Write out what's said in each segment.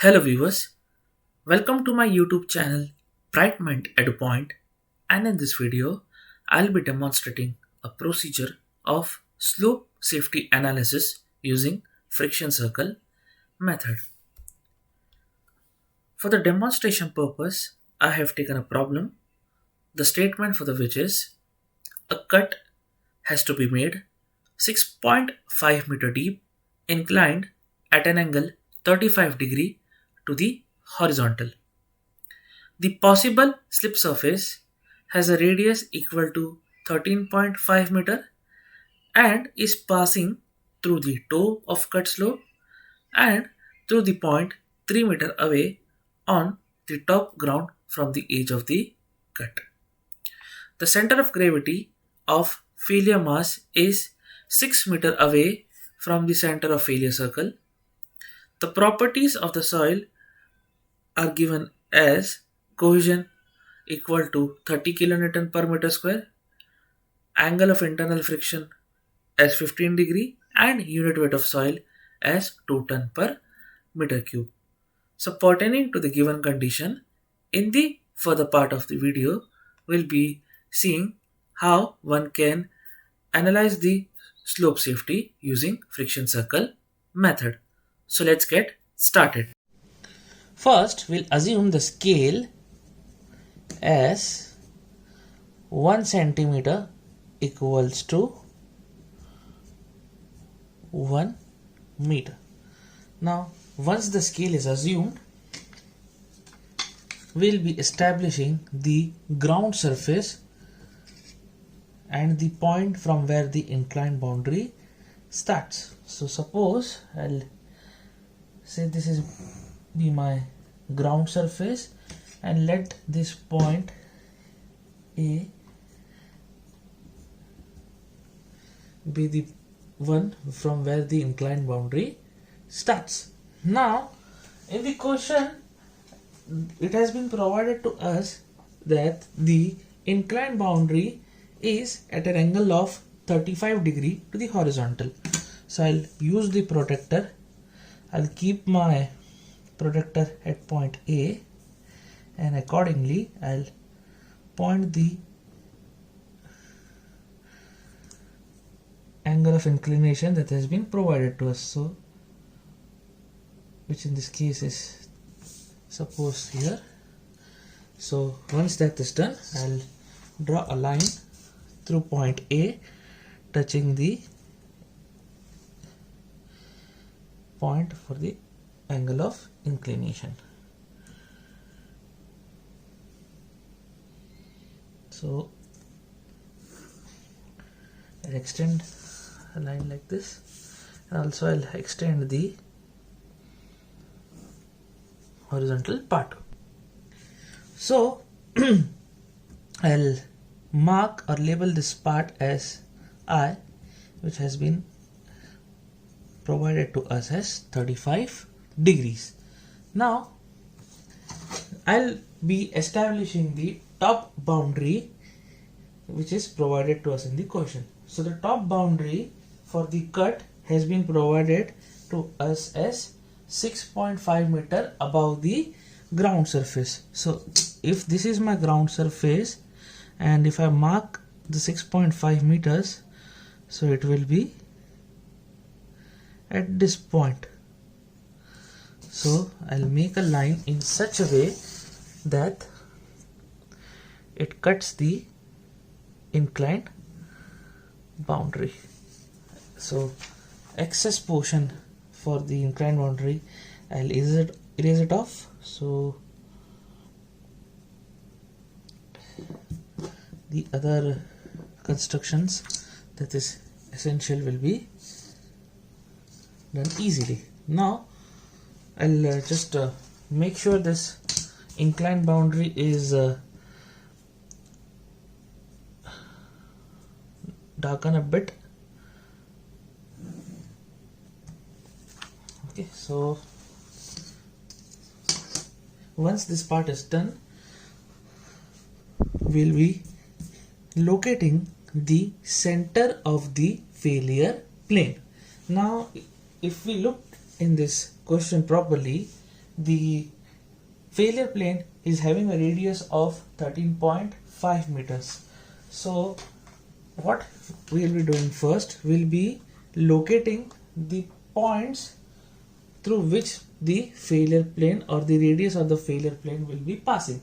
Hello viewers, welcome to my YouTube channel Brightmind EduPoint, and in this video I'll be demonstrating a procedure of slope safety analysis using friction circle method. For the demonstration purpose, I have taken a problem, the statement for the which is a cut has to be made 6.5 meter deep, inclined at an angle 35 degree to the horizontal. The possible slip surface has a radius equal to 13.5 meter and is passing through the toe of cut slope and through the point 3 meter away on the top ground from the edge of the cut. The center of gravity of failure mass is 6 meter away from the center of failure circle. The properties of the soil are given as cohesion equal to 30 kilonewton per meter square, angle of internal friction as 15 degree, and unit weight of soil as 2 ton per meter cube. So pertaining to the given condition, in the further part of the video, we'll be seeing how one can analyze the slope safety using friction circle method. So let's get started. First, we'll assume the scale as 1 centimeter equals to 1 meter. Now, once the scale is assumed, we'll be establishing the ground surface and the point from where the inclined boundary starts. So suppose I'll say this is be my ground surface and let this point A be the one from where the inclined boundary starts. Now in the question it has been provided to us that the inclined boundary is at an angle of 35 degree to the horizontal. So I'll use the protractor. I'll keep my protractor at point A and accordingly I'll point the angle of inclination that has been provided to us, so which in this case is suppose here. So once that is done, I'll draw a line through point A touching the point for the angle of inclination. So I'll extend a line like this, and also I'll extend the horizontal part. So I'll mark or label this part as I, which has been provided to us as 35 degrees. Now I'll be establishing the top boundary which is provided to us in the question. So the top boundary for the cut has been provided to us as 6.5 meter above the ground surface. So if this is my ground surface and if I mark the 6.5 meters, so it will be at this point. So I'll make a line in such a way that it cuts the inclined boundary. So excess portion for the inclined boundary, I'll erase it off. So the other constructions that is essential will be done easily. Now I'll just make sure this inclined boundary is darken a bit. Okay, so once this part is done, we'll be locating the center of the failure plane. Now if we look in this question properly, the failure plane is having a radius of 13.5 meters. So what we will be doing first, will be locating the points through which the failure plane or the radius of the failure plane will be passing.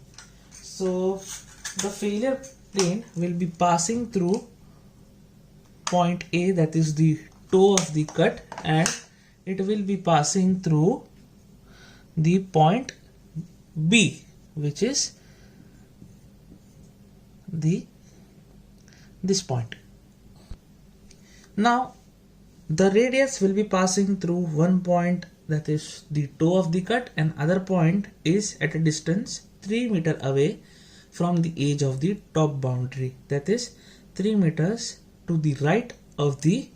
So the failure plane will be passing through point A, that is the toe of the cut, and it will be passing through the point B, which is this point. Now the radius will be passing through one point, that is the toe of the cut, and other point is at a distance 3 meters away from the edge of the top boundary, that is 3 meters to the right of the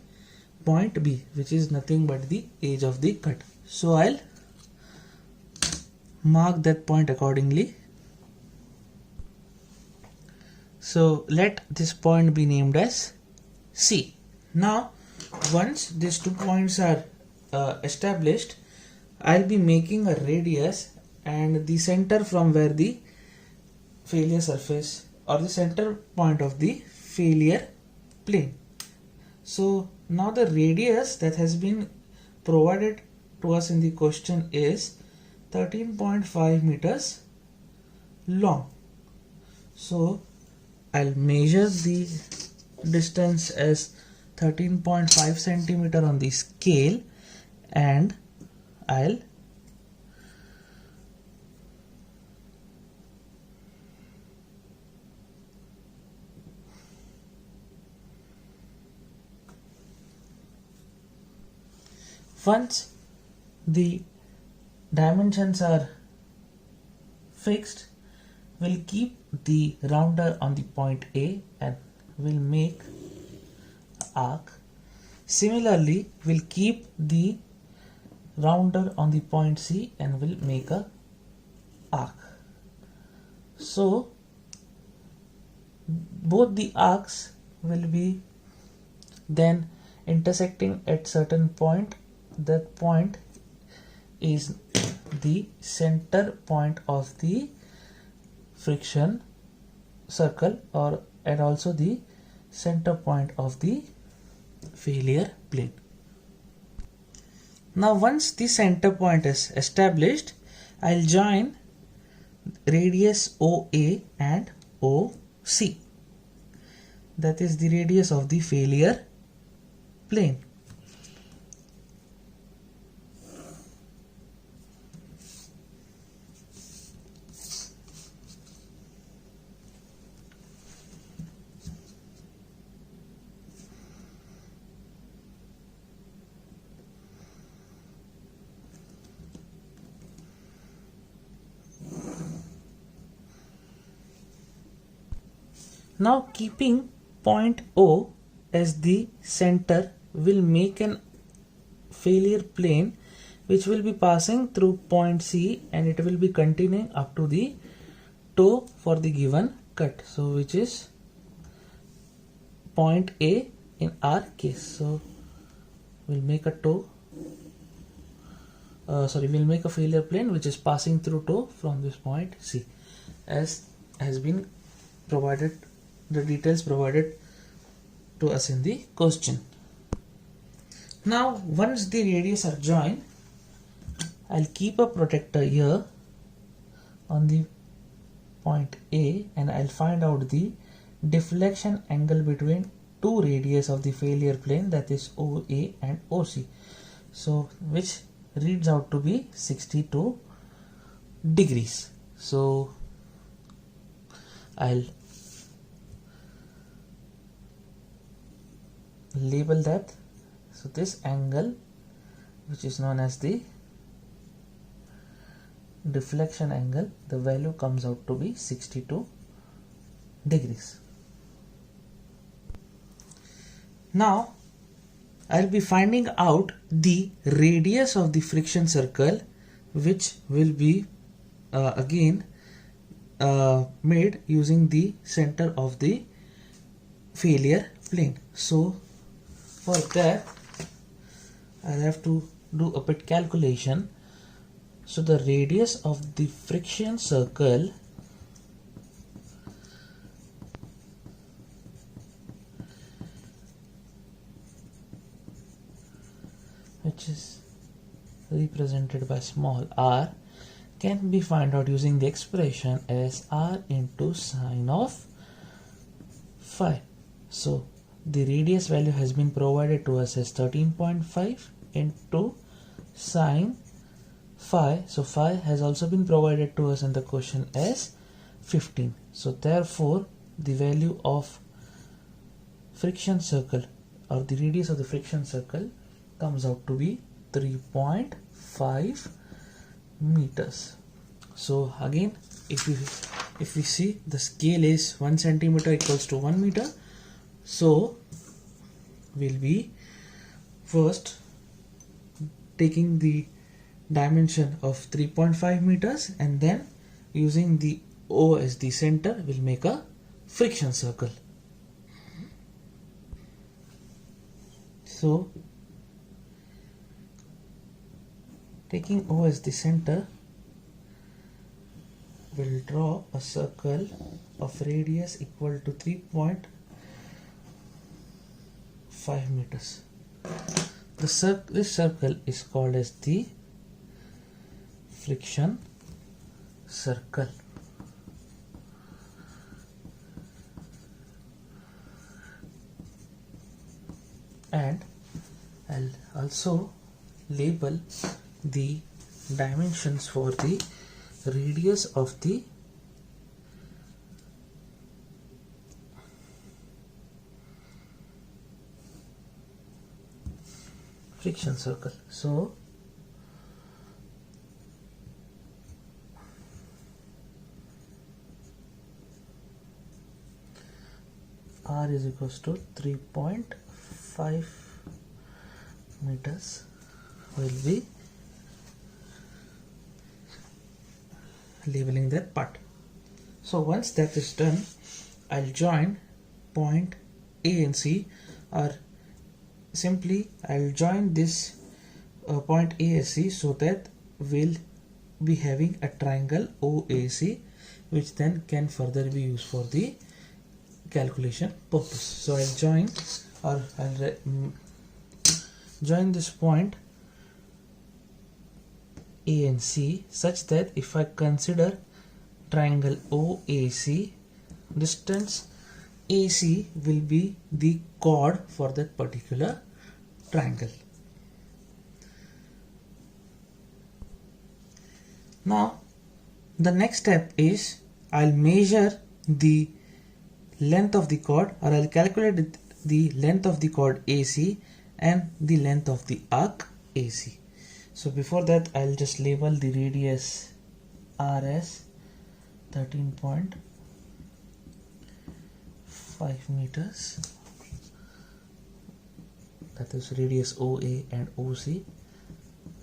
point B, which is nothing but the edge of the cut. So I'll mark that point accordingly. So let this point be named as C. Now once these 2 points are established, I'll be making a radius and the center from where the failure surface or the center point of the failure plane. So now the radius that has been provided to us in the question is 13.5 meters long. So I'll measure the distance as 13.5 centimeter on the scale, and I'll once the dimensions are fixed, we'll keep the rounder on the point A and we'll make an arc. Similarly, we'll keep the rounder on the point C and we'll make a arc. So both the arcs will be then intersecting at certain point. That point is the center point of the friction circle and also the center point of the failure plane. Now once the center point is established, I'll join radius OA and OC, that is the radius of the failure plane. Now keeping point O as the center will make an failure plane which will be passing through point C, and it will be continuing up to the toe for the given cut, so which is point A in our case. So we'll make a we'll make a failure plane which is passing through toe from this point C, as has been provided, the details provided to us in the question. Now once the radius are joined, I'll keep a protector here on the point A and I'll find out the deflection angle between two radius of the failure plane, that is OA and OC, so which reads out to be 62 degrees. So I'll label that. So this angle, which is known as the deflection angle, the value comes out to be 62 degrees. Now I'll be finding out the radius of the friction circle, which will be again made using the center of the failure plane. So for that I'll have to do a bit calculation. So the radius of the friction circle which is represented by small r can be found out using the expression as r into sine of phi. So the radius value has been provided to us as 13.5 into sine phi. So phi has also been provided to us in the question as 15. So therefore the value of friction circle or the radius of the friction circle comes out to be 3.5 meters. So again, if we see, the scale is 1 centimeter equals to 1 meter. So we'll be first taking the dimension of 3.5 meters and then using the O as the center, we'll make a friction circle. So taking O as the center, we'll draw a circle of radius equal to 3.5 meters. This circle is called as the friction circle. And I'll also label the dimensions for the radius of the friction circle. So R is equals to 3.5 meters. Will be labeling that part. So once that is done, I'll join point A and C, or simply I'll join this point A as C, so that we'll be having a triangle OAC, which then can further be used for the calculation purpose. So I'll join this point A and C such that if I consider triangle OAC, distance AC will be the chord for that particular triangle. Now the next step is I'll measure the length of the chord, or I'll calculate the length of the chord AC and the length of the arc AC. So before that, I'll just label the radius R as 13.5 meters. That is radius OA and OC.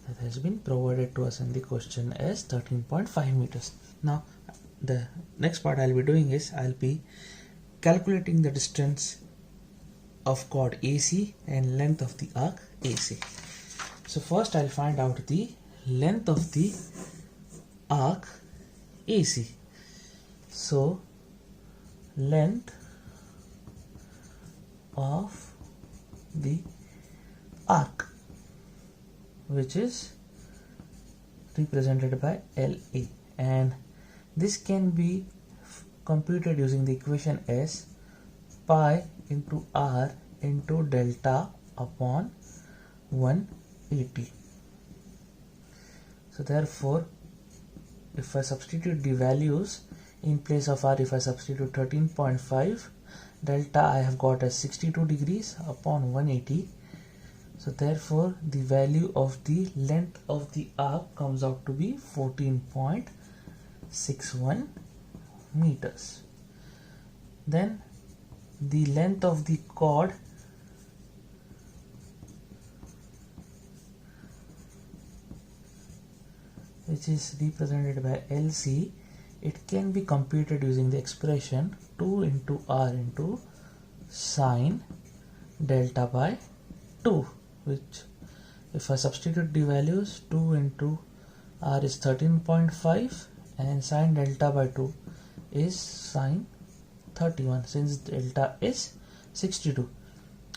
That has been provided to us in the question as 13.5 meters. Now the next part I'll be doing is I'll be calculating the distance of chord AC and length of the arc AC. So first I'll find out the length of the arc AC. So length of the arc, which is represented by LA, and this can be computed using the equation as pi into r into delta upon 180. So therefore, if I substitute the values in place of r, if I substitute 13.5, delta I have got as 62 degrees upon 180. So therefore the value of the length of the arc comes out to be 14.61 meters. Then the length of the chord, which is represented by LC, it can be computed using the expression 2 into r into sine delta by 2, which if I substitute the values, 2 into r is 13.5 and sine delta by 2 is sine 31 since delta is 62.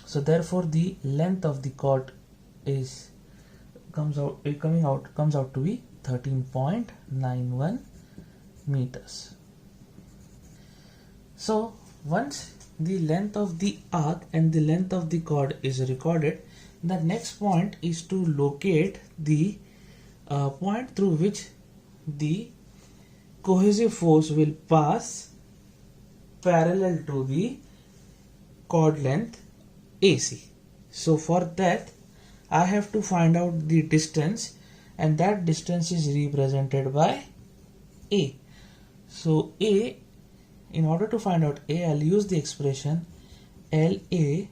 So therefore the length of the chord comes out to be 13.91 meters. So once the length of the arc and the length of the chord is recorded, the next point is to locate the point through which the cohesive force will pass parallel to the chord length AC. So for that I have to find out the distance, and that distance is represented by A. So A, in order to find out A, I'll use the expression LA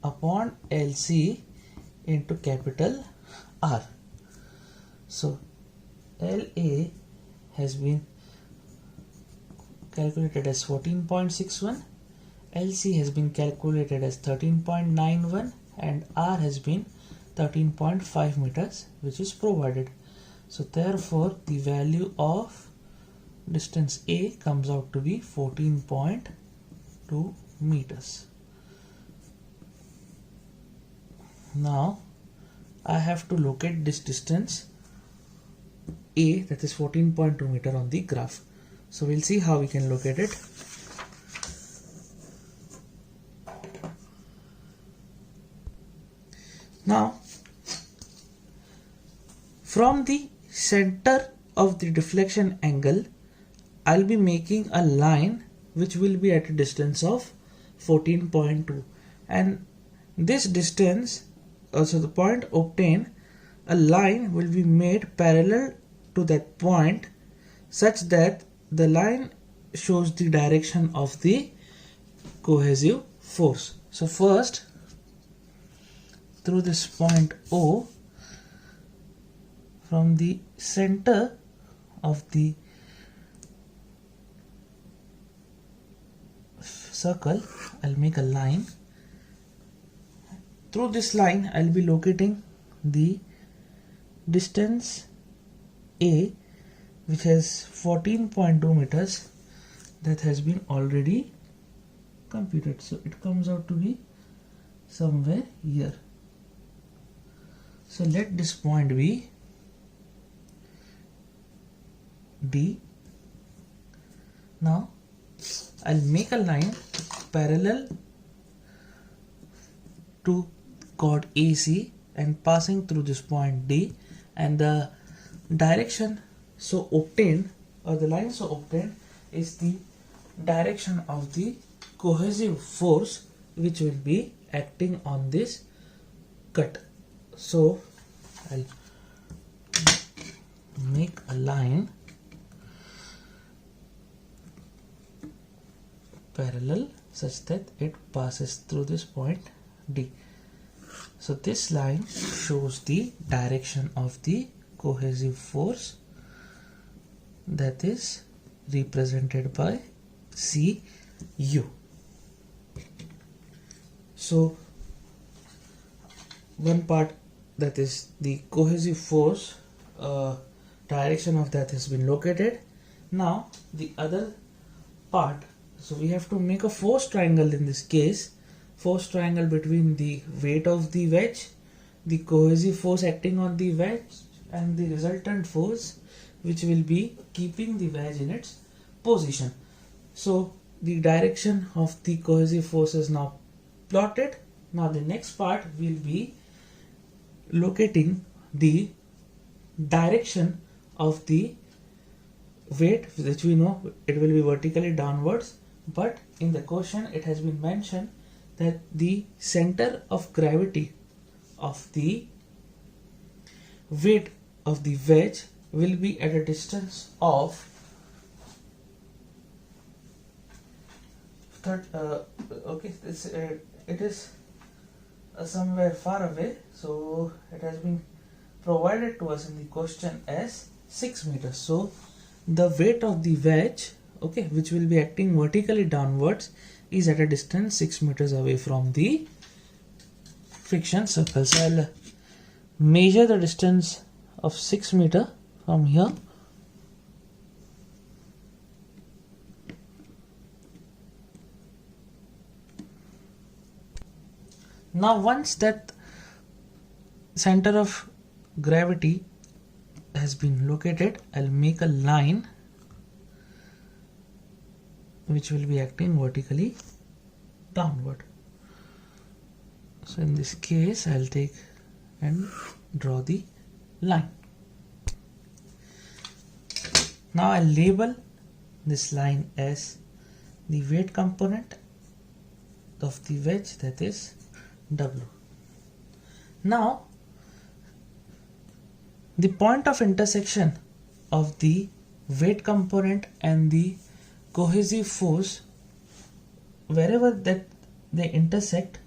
upon LC into capital R. So LA has been calculated as 14.61, LC has been calculated as 13.91, and R has been 13.5 meters, which is provided. So therefore the value of distance A comes out to be 14.2 meters. Now I have to locate this distance A, that is 14.2 meter, on the graph. So we'll see how we can locate it. Now from the center of the deflection angle, I'll be making a line which will be at a distance of 14.2, and this distance, also the point obtained, a line will be made parallel to that point such that the line shows the direction of the cohesive force. So first, through this point O, from the center of the circle, I'll make a line. Through this line I'll be locating the distance A, which has 14.2 meters, that has been already computed. So it comes out to be somewhere here. So let this point be D. Now I'll make a line parallel to chord AC and passing through this point D, and the direction so obtained, or the line so obtained, is the direction of the cohesive force which will be acting on this cut. So I'll make a line parallel such that it passes through this point D. So this line shows the direction of the cohesive force, that is represented by CU. So one part, that is the cohesive force, direction of that has been located. Now the other part, so we have to make a force triangle in this case. Force triangle between the weight of the wedge, the cohesive force acting on the wedge, and the resultant force which will be keeping the wedge in its position. So the direction of the cohesive force is now plotted. Now the next part will be locating the direction of the weight, which we know it will be vertically downwards, but in the question it has been mentioned that the center of gravity of the weight of the wedge will be at a distance of it is somewhere far away, so it has been provided to us in the question as 6 meters. So the weight of the wedge, which will be acting vertically downwards, is at a distance 6 meters away from the friction circle. So I'll measure the distance of 6 meter from here. Now once that center of gravity has been located, I'll make a line which will be acting vertically downward. So in this case, I'll take and draw the line. Now I'll label this line as the weight component of the wedge, that is W. Now the point of intersection of the weight component and the cohesive force, wherever that they intersect,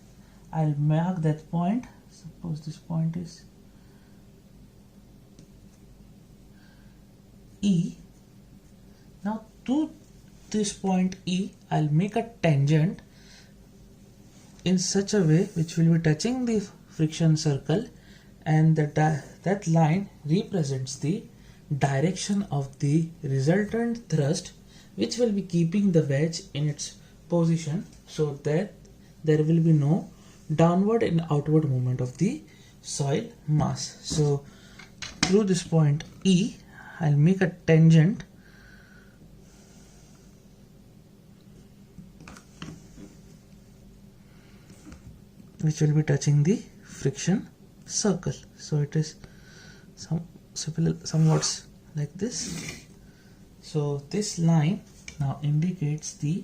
I'll mark that point. Suppose this point is E. Now to this point E, I'll make a tangent in such a way which will be touching the friction circle, and that line represents the direction of the resultant thrust, which will be keeping the wedge in its position so that there will be no downward and outward movement of the soil mass. So through this point E, I'll make a tangent which will be touching the friction circle. So it is somewhat like this. So this line now indicates the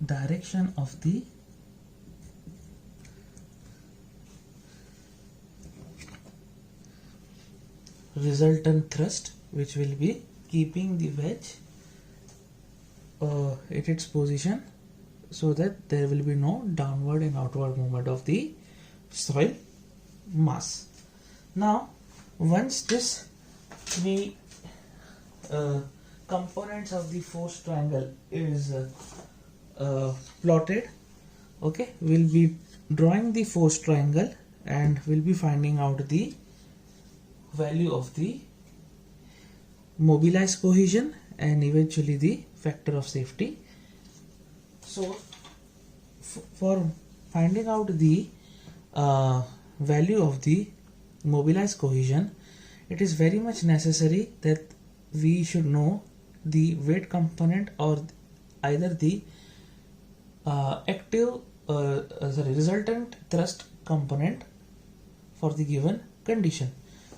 direction of the resultant thrust, which will be keeping the wedge at its position so that there will be no downward and outward movement of the soil mass. Now once this three components of the force triangle is plotted, okay, we'll be drawing the force triangle and we'll be finding out the value of the mobilized cohesion and eventually the factor of safety. So for finding out the value of the mobilized cohesion, it is very much necessary that we should know the weight component or either the resultant thrust component for the given condition.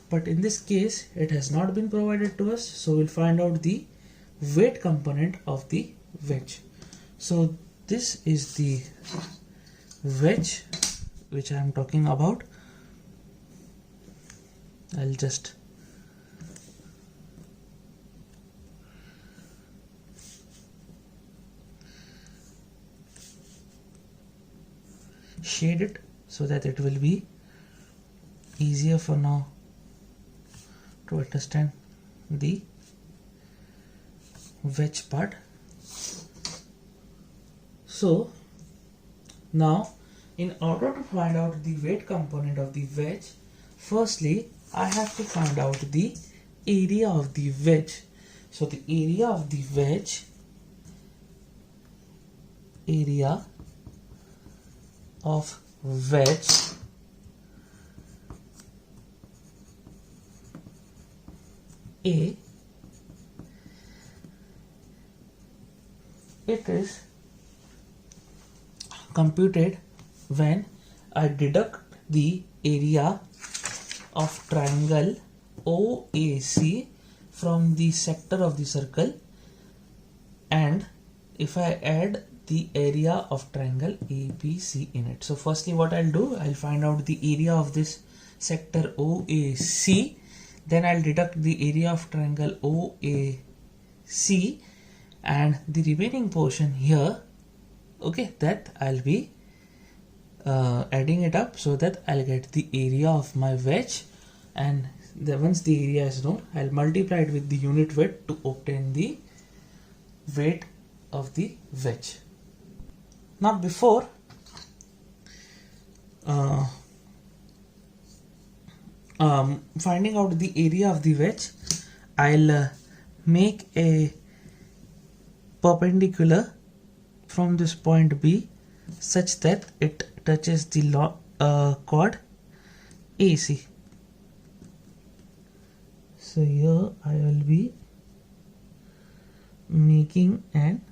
But in this case it has not been provided to us, so we'll find out the weight component of the wedge. So this is the wedge which I am talking about. I'll just shade it so that it will be easier for now to understand the wedge part. So now in order to find out the weight component of the wedge, firstly I have to find out the area of the wedge. So the area of the wedge, area of wedge A, it is computed when I deduct the area of triangle OAC from the sector of the circle, and if I add the area of triangle ABC in it. So firstly what I'll do, I'll find out the area of this sector OAC, then I'll deduct the area of triangle OAC and the remaining portion here, okay, that I'll be adding it up so that I'll get the area of my wedge, and once the area is known, I'll multiply it with the unit weight to obtain the weight of the wedge. Now before finding out the area of the wedge, I'll make a perpendicular from this point B such that it touches the chord AC. So here I will be making an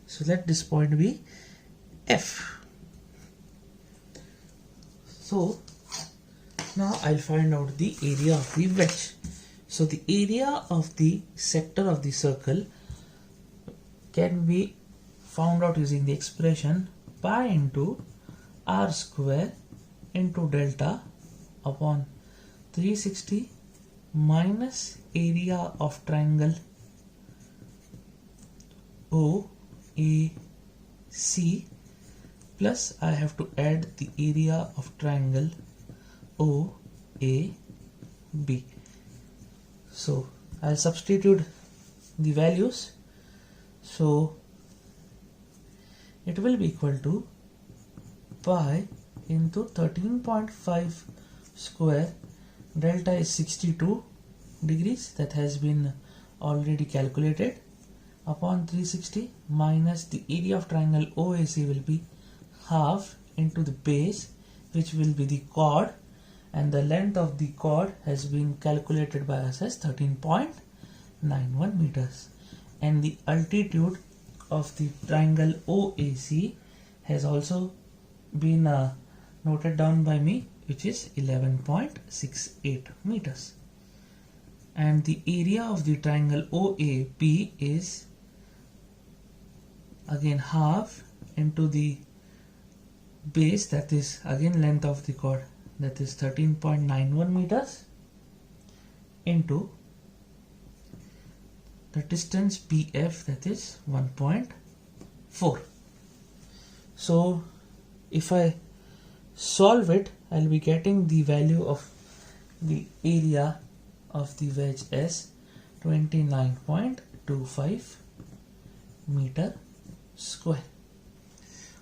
so let this point be F. So now I'll find out the area of the wedge. So the area of the sector of the circle can be found out using the expression pi into r square into delta upon 360 minus area of triangle OAC plus I have to add the area of triangle OAB. So I'll substitute the values. So it will be equal to pi into 13.5 square, delta is 62 degrees, that has been already calculated, upon 360 minus the area of triangle OAC will be half into the base, which will be the chord, and the length of the chord has been calculated by us as 13.91 meters, and the altitude of the triangle OAC has also been noted down by me, which is 11.68 meters, and the area of the triangle OAB is again half into the base, that is again length of the chord, that is 13.91 meters, into the distance BF, that is 1.4. So if I solve it, I'll be getting the value of the area of the wedge as 29.25 meter square.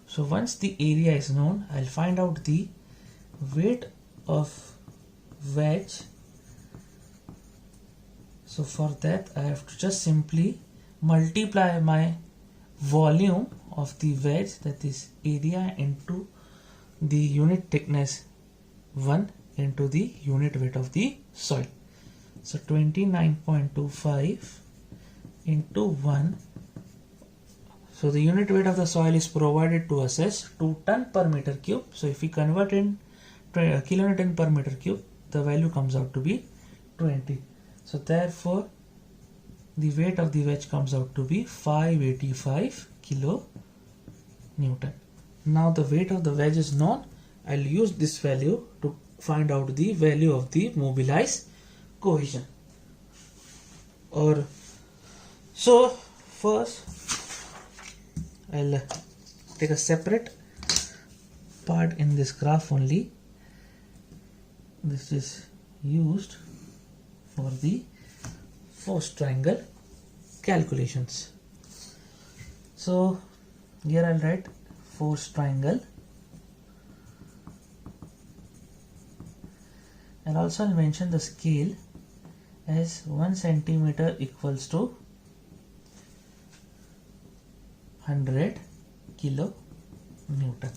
So once the area is known, I'll find out the weight of wedge. So for that I have to just simply multiply my volume of the wedge, that is area, into the unit thickness 1 into the unit weight of the soil. So 29.25 into 1. So the unit weight of the soil is provided to us as 2 ton per meter cube. So if we convert in kilonewton per meter cube, the value comes out to be 20. So therefore the weight of the wedge comes out to be 585 kilonewton. Now the weight of the wedge is known. I'll use this value to find out the value of the mobilized cohesion. So first I'll take a separate part in this graph only. This is used for the force triangle calculations. So here I'll write force triangle, and also I'll mention the scale as 1 centimeter equals to 100 kilonewton.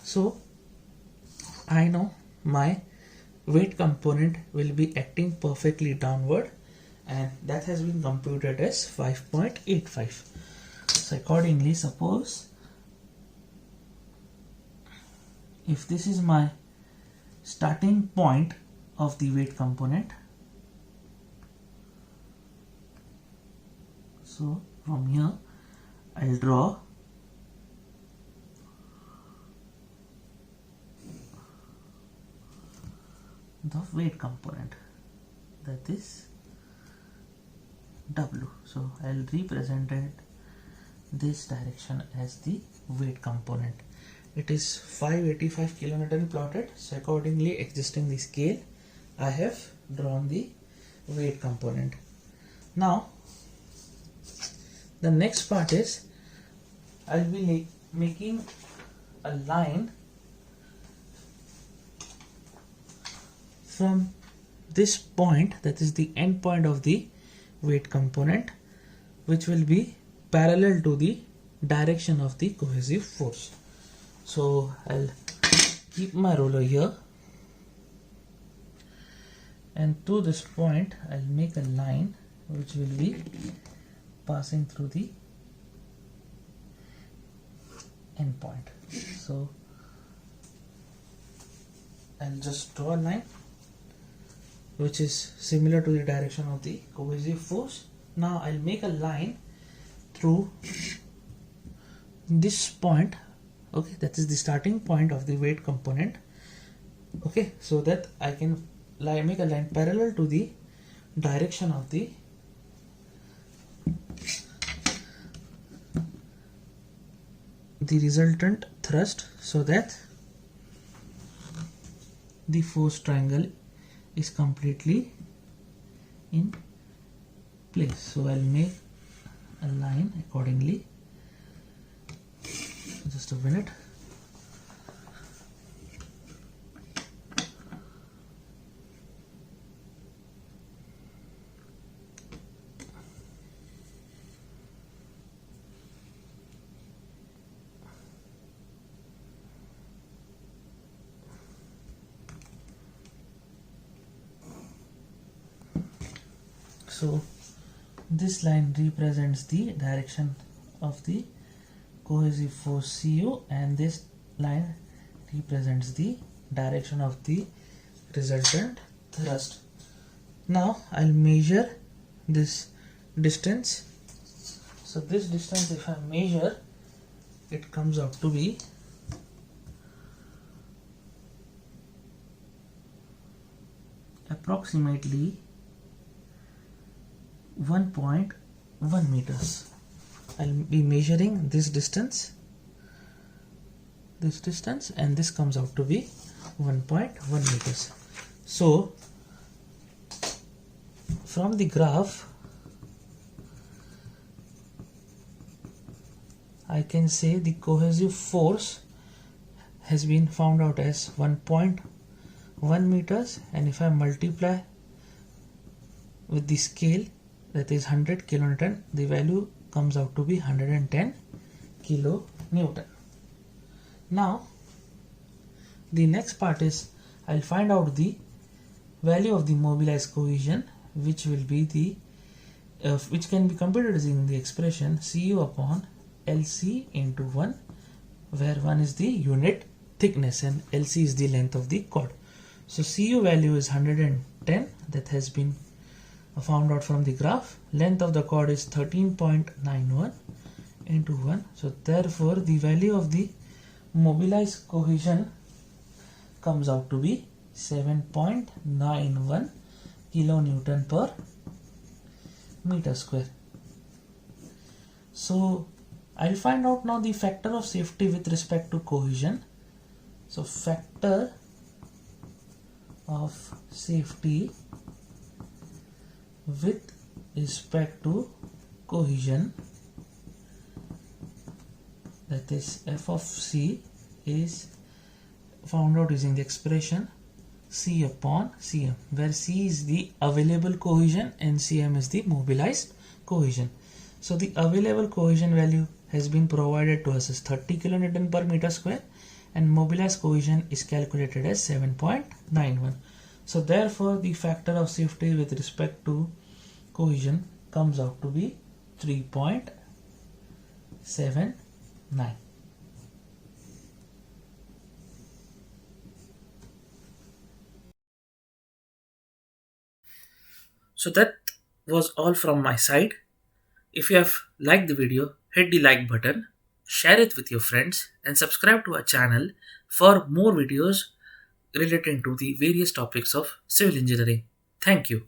So I know my weight component will be acting perfectly downward, and that has been computed as 5.85. So accordingly, suppose if this is my starting point of the weight component, so from here I'll draw the weight component, that is W. So I'll represent it this direction as the weight component. It is 585 kilonewton plotted. So accordingly, adjusting the scale, I have drawn the weight component. Now the next part is I'll be making a line from this point, that is the end point of the weight component, which will be parallel to the direction of the cohesive force. So I'll keep my ruler here, and to this point I'll make a line which will be passing through the end point. So I'll just draw a line which is similar to the direction of the cohesive force. Now I'll make a line through this point, okay, that is the starting point of the weight component, okay, so that I can make a line parallel to the direction of the resultant thrust, so that the force triangle is completely in place. So I'll make a line accordingly. Just a minute. So this line represents the direction of the cohesive force Cu, and this line represents the direction of the resultant thrust. Now I'll measure this distance. So this distance, if I measure, it comes out to be approximately 1.1 meters. I'll be measuring this distance, and this comes out to be 1.1 meters. So from the graph I can say the cohesive force has been found out as 1.1 meters, and if I multiply with the scale, that is 100 kilonewton, the value comes out to be 110 kilonewton. Now the next part is I'll find out the value of the mobilized cohesion, which will be the which can be computed using the expression Cu upon Lc into 1, where 1 is the unit thickness and Lc is the length of the cord. So Cu value is 110, that has been found out from the graph. Length of the cord is 13.91 into 1. So therefore the value of the mobilized cohesion comes out to be 7.91 kilonewton per meter square. So I'll find out now the factor of safety with respect to cohesion. So factor of safety with respect to cohesion, that is f of c, is found out using the expression C upon Cm, where C is the available cohesion and Cm is the mobilized cohesion. So the available cohesion value has been provided to us as 30 kilonewton per meter square, and mobilized cohesion is calculated as 7.91. So therefore the factor of safety with respect to cohesion comes out to be 3.79. So that was all from my side. If you have liked the video, hit the like button, share it with your friends, and subscribe to our channel for more videos relating to the various topics of civil engineering. Thank you.